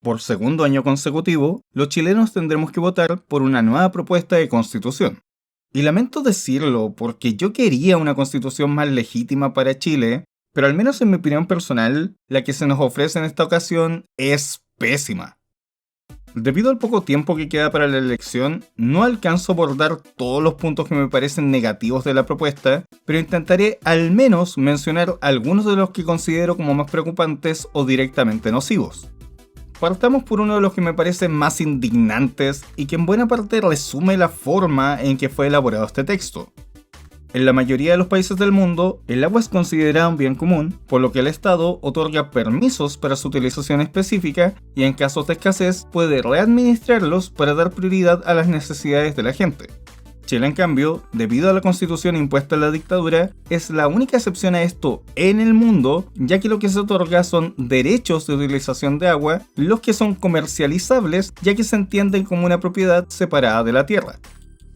Por segundo año consecutivo, los chilenos tendremos que votar por una nueva propuesta de constitución. Y lamento decirlo porque yo quería una constitución más legítima para Chile, pero al menos en mi opinión personal, la que se nos ofrece en esta ocasión es pésima. Debido al poco tiempo que queda para la elección, no alcanzo a abordar todos los puntos que me parecen negativos de la propuesta, pero intentaré al menos mencionar algunos de los que considero como más preocupantes o directamente nocivos. Partamos por uno de los que me parecen más indignantes y que en buena parte resume la forma en que fue elaborado este texto. En la mayoría de los países del mundo, el agua es considerada un bien común, por lo que el Estado otorga permisos para su utilización específica y en casos de escasez puede readministrarlos para dar prioridad a las necesidades de la gente. Chile, en cambio, debido a la constitución impuesta en la dictadura, es la única excepción a esto en el mundo, ya que lo que se otorga son derechos de utilización de agua, los que son comercializables, ya que se entienden como una propiedad separada de la tierra.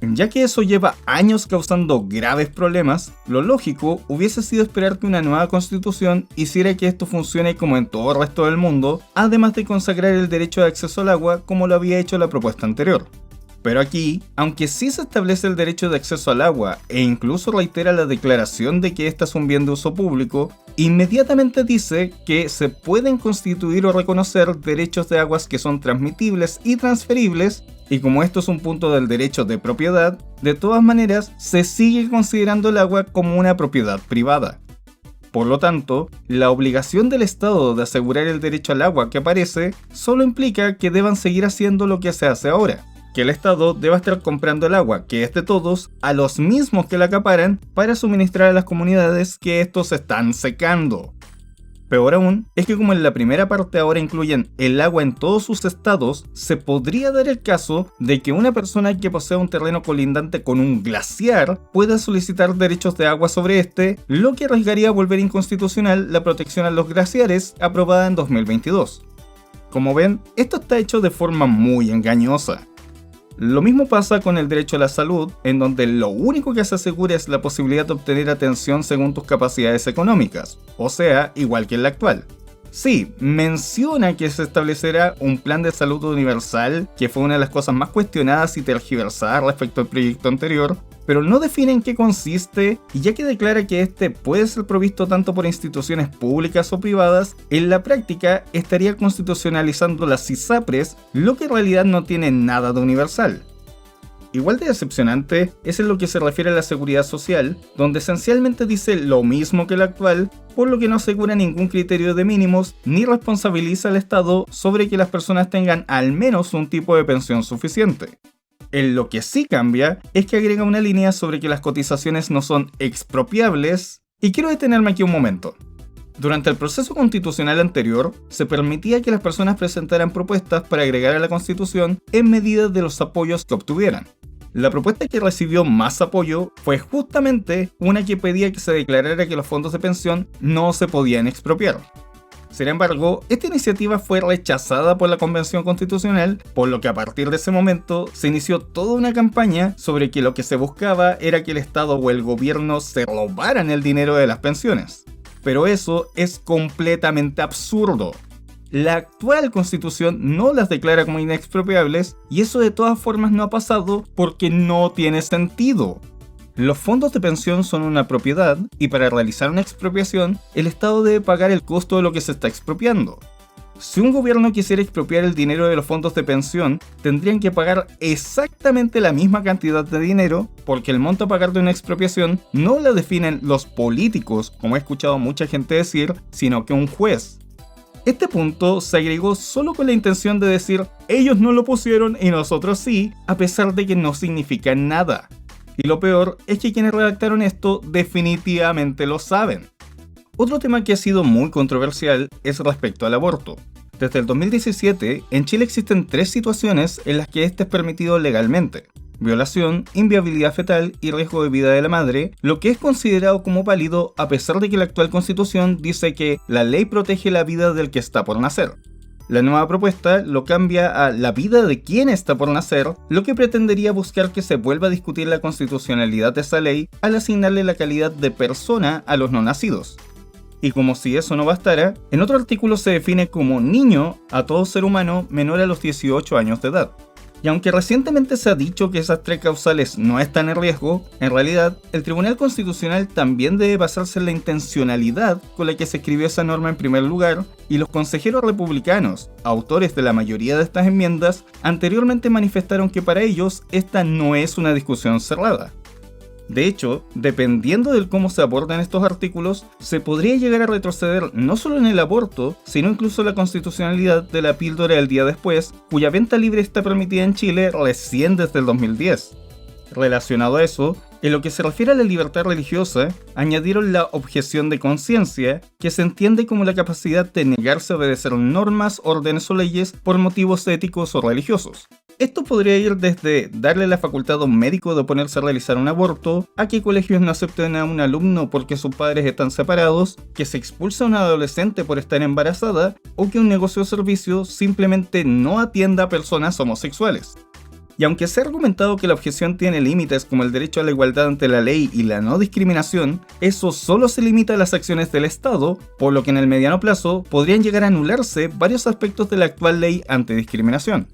Ya que eso lleva años causando graves problemas, lo lógico hubiese sido esperar que una nueva constitución hiciera que esto funcione como en todo el resto del mundo, además de consagrar el derecho de acceso al agua como lo había hecho la propuesta anterior. Pero aquí, aunque sí se establece el derecho de acceso al agua e incluso reitera la declaración de que ésta es un bien de uso público, inmediatamente dice que se pueden constituir o reconocer derechos de aguas que son transmitibles y transferibles, y como esto es un punto del derecho de propiedad, de todas maneras se sigue considerando el agua como una propiedad privada. Por lo tanto, la obligación del Estado de asegurar el derecho al agua que aparece solo implica que deban seguir haciendo lo que se hace ahora. Que el Estado deba estar comprando el agua, que es de todos, a los mismos que la acaparan para suministrar a las comunidades que estos están secando. Peor aún, es que como en la primera parte ahora incluyen el agua en todos sus estados, se podría dar el caso de que una persona que posea un terreno colindante con un glaciar pueda solicitar derechos de agua sobre este, lo que arriesgaría a volver inconstitucional la protección a los glaciares aprobada en 2022. Como ven, esto está hecho de forma muy engañosa. Lo mismo pasa con el derecho a la salud, en donde lo único que se asegura es la posibilidad de obtener atención según tus capacidades económicas, o sea, igual que en la actual. Sí, menciona que se establecerá un plan de salud universal, que fue una de las cosas más cuestionadas y tergiversadas respecto al proyecto anterior, pero no define en qué consiste, y ya que declara que este puede ser provisto tanto por instituciones públicas o privadas, en la práctica estaría constitucionalizando las ISAPRES, lo que en realidad no tiene nada de universal. Igual de decepcionante es en lo que se refiere a la seguridad social, donde esencialmente dice lo mismo que la actual, por lo que no asegura ningún criterio de mínimos ni responsabiliza al Estado sobre que las personas tengan al menos un tipo de pensión suficiente. En lo que sí cambia es que agrega una línea sobre que las cotizaciones no son expropiables, y quiero detenerme aquí un momento. Durante el proceso constitucional anterior, se permitía que las personas presentaran propuestas para agregar a la Constitución en medida de los apoyos que obtuvieran. La propuesta que recibió más apoyo fue justamente una que pedía que se declarara que los fondos de pensión no se podían expropiar. Sin embargo, esta iniciativa fue rechazada por la Convención Constitucional, por lo que a partir de ese momento se inició toda una campaña sobre que lo que se buscaba era que el Estado o el gobierno se robaran el dinero de las pensiones. Pero eso es completamente absurdo. La actual Constitución no las declara como inexpropiables y eso de todas formas no ha pasado porque no tiene sentido. Los fondos de pensión son una propiedad y para realizar una expropiación, el Estado debe pagar el costo de lo que se está expropiando. Si un gobierno quisiera expropiar el dinero de los fondos de pensión, tendrían que pagar exactamente la misma cantidad de dinero, porque el monto a pagar de una expropiación no lo definen los políticos, como he escuchado a mucha gente decir, sino que un juez. Este punto se agregó solo con la intención de decir, ellos no lo pusieron y nosotros sí, a pesar de que no significa nada. Y lo peor es que quienes redactaron esto definitivamente lo saben. Otro tema que ha sido muy controversial es respecto al aborto. Desde el 2017, en Chile existen 3 situaciones en las que este es permitido legalmente: violación, inviabilidad fetal y riesgo de vida de la madre, lo que es considerado como válido a pesar de que la actual Constitución dice que la ley protege la vida del que está por nacer. La nueva propuesta lo cambia a la vida de quien está por nacer, lo que pretendería buscar que se vuelva a discutir la constitucionalidad de esa ley al asignarle la calidad de persona a los no nacidos. Y como si eso no bastara, en otro artículo se define como niño a todo ser humano menor a los 18 años de edad. Y aunque recientemente se ha dicho que esas tres causales no están en riesgo, en realidad el Tribunal Constitucional también debe basarse en la intencionalidad con la que se escribió esa norma en primer lugar, y los consejeros republicanos, autores de la mayoría de estas enmiendas, anteriormente manifestaron que para ellos esta no es una discusión cerrada. De hecho, dependiendo de cómo se abordan estos artículos, se podría llegar a retroceder no solo en el aborto, sino incluso la constitucionalidad de la píldora del día después, cuya venta libre está permitida en Chile recién desde el 2010. Relacionado a eso, en lo que se refiere a la libertad religiosa, añadieron la objeción de conciencia, que se entiende como la capacidad de negarse a obedecer normas, órdenes o leyes por motivos éticos o religiosos. Esto podría ir desde darle la facultad a un médico de oponerse a realizar un aborto, a que colegios no acepten a un alumno porque sus padres están separados, que se expulsa a una adolescente por estar embarazada, o que un negocio o servicio simplemente no atienda a personas homosexuales. Y aunque se ha argumentado que la objeción tiene límites como el derecho a la igualdad ante la ley y la no discriminación, eso solo se limita a las acciones del Estado, por lo que en el mediano plazo podrían llegar a anularse varios aspectos de la actual ley antidiscriminación.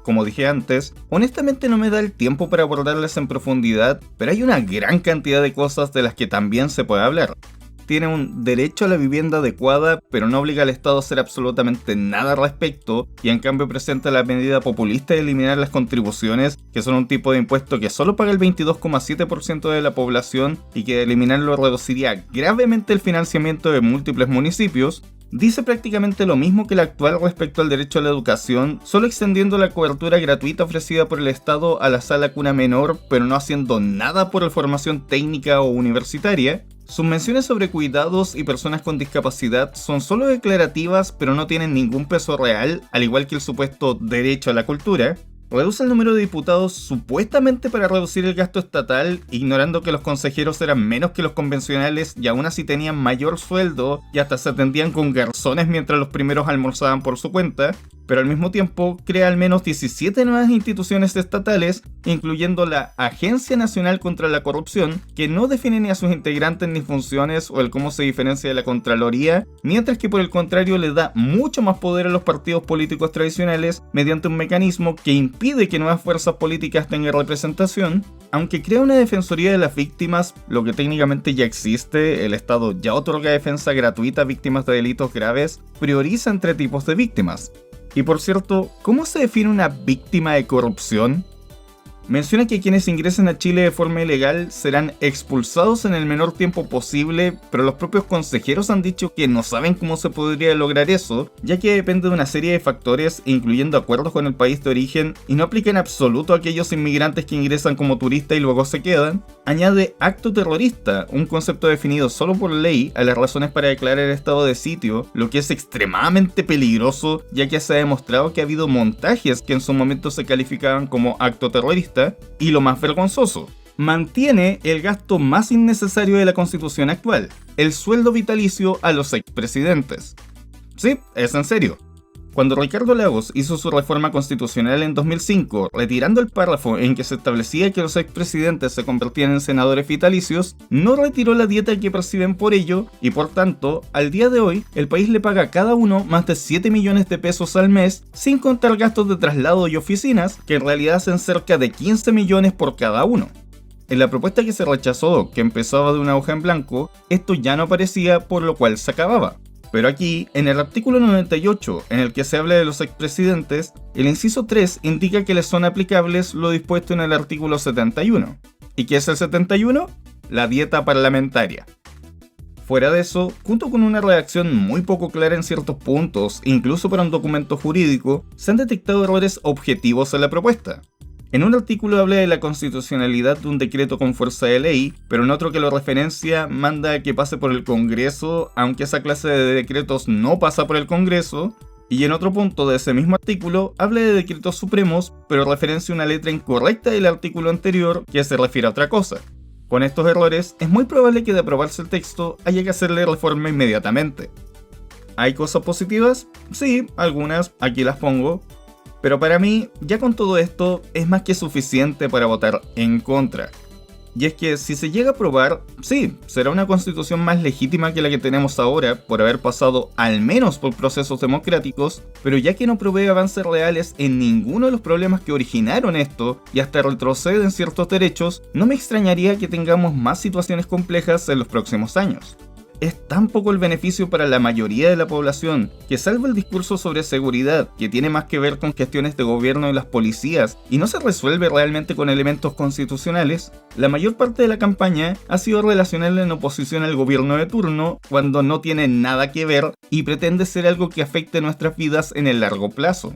Como dije antes, honestamente no me da el tiempo para abordarlas en profundidad, pero hay una gran cantidad de cosas de las que también se puede hablar. Tiene un derecho a la vivienda adecuada, pero no obliga al Estado a hacer absolutamente nada al respecto, y en cambio presenta la medida populista de eliminar las contribuciones, que son un tipo de impuesto que solo paga el 22,7% de la población y que de eliminarlo reduciría gravemente el financiamiento de múltiples municipios. Dice prácticamente lo mismo que el actual respecto al derecho a la educación, solo extendiendo la cobertura gratuita ofrecida por el Estado a la sala cuna menor, pero no haciendo nada por la formación técnica o universitaria. Sus menciones sobre cuidados y personas con discapacidad son solo declarativas, pero no tienen ningún peso real, al igual que el supuesto derecho a la cultura. Reduce el número de diputados supuestamente para reducir el gasto estatal, ignorando que los consejeros eran menos que los convencionales y aún así tenían mayor sueldo y hasta se atendían con garzones mientras los primeros almorzaban por su cuenta, pero al mismo tiempo crea al menos 17 nuevas instituciones estatales, incluyendo la Agencia Nacional contra la Corrupción, que no define ni a sus integrantes ni funciones o el cómo se diferencia de la Contraloría, mientras que por el contrario le da mucho más poder a los partidos políticos tradicionales mediante un mecanismo que impide que nuevas fuerzas políticas tengan representación, aunque crea una defensoría de las víctimas, lo que técnicamente ya existe. El Estado ya otorga defensa gratuita a víctimas de delitos graves, prioriza entre tipos de víctimas. Y por cierto, ¿cómo se define una víctima de corrupción? Menciona que quienes ingresen a Chile de forma ilegal serán expulsados en el menor tiempo posible, pero los propios consejeros han dicho que no saben cómo se podría lograr eso, ya que depende de una serie de factores, incluyendo acuerdos con el país de origen, y no aplica en absoluto a aquellos inmigrantes que ingresan como turistas y luego se quedan. Añade acto terrorista, un concepto definido solo por ley, a las razones para declarar estado de sitio, lo que es extremadamente peligroso, ya que se ha demostrado que ha habido montajes que en su momento se calificaban como acto terrorista. Y lo más vergonzoso, mantiene el gasto más innecesario de la Constitución actual, el sueldo vitalicio a los expresidentes. Sí, es en serio. Cuando Ricardo Lagos hizo su reforma constitucional en 2005, retirando el párrafo en que se establecía que los expresidentes se convertían en senadores vitalicios, no retiró la dieta que perciben por ello, y por tanto, al día de hoy, el país le paga a cada uno más de 7 millones de pesos al mes, sin contar gastos de traslado y oficinas, que en realidad hacen cerca de 15 millones por cada uno. En la propuesta que se rechazó, que empezaba de una hoja en blanco, esto ya no aparecía, por lo cual se acababa. Pero aquí, en el artículo 98, en el que se habla de los expresidentes, el inciso 3 indica que les son aplicables lo dispuesto en el artículo 71. ¿Y qué es el 71? La dieta parlamentaria. Fuera de eso, junto con una redacción muy poco clara en ciertos puntos, incluso para un documento jurídico, se han detectado errores objetivos en la propuesta. En un artículo habla de la constitucionalidad de un decreto con fuerza de ley, pero en otro que lo referencia manda a que pase por el Congreso, aunque esa clase de decretos no pasa por el Congreso, y en otro punto de ese mismo artículo habla de decretos supremos, pero referencia una letra incorrecta del artículo anterior que se refiere a otra cosa. Con estos errores, es muy probable que de aprobarse el texto haya que hacerle reforma inmediatamente. ¿Hay cosas positivas? Sí, algunas, aquí las pongo. Pero para mí, ya con todo esto, es más que suficiente para votar en contra. Y es que si se llega a aprobar, sí, será una constitución más legítima que la que tenemos ahora, por haber pasado al menos por procesos democráticos, pero ya que no provee avances reales en ninguno de los problemas que originaron esto, y hasta retrocede en ciertos derechos, no me extrañaría que tengamos más situaciones complejas en los próximos años. Es tan poco el beneficio para la mayoría de la población que, salvo el discurso sobre seguridad, que tiene más que ver con gestiones de gobierno de las policías y no se resuelve realmente con elementos constitucionales, la mayor parte de la campaña ha sido relacionarla en oposición al gobierno de turno cuando no tiene nada que ver y pretende ser algo que afecte nuestras vidas en el largo plazo.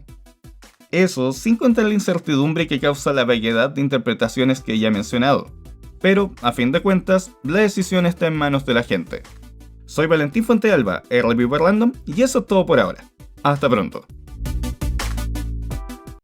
Eso sin contar la incertidumbre que causa la vaguedad de interpretaciones que ya he mencionado. Pero, a fin de cuentas, la decisión está en manos de la gente. Soy Valentín Fuentealba, Reviewer Random, y eso es todo por ahora. Hasta pronto.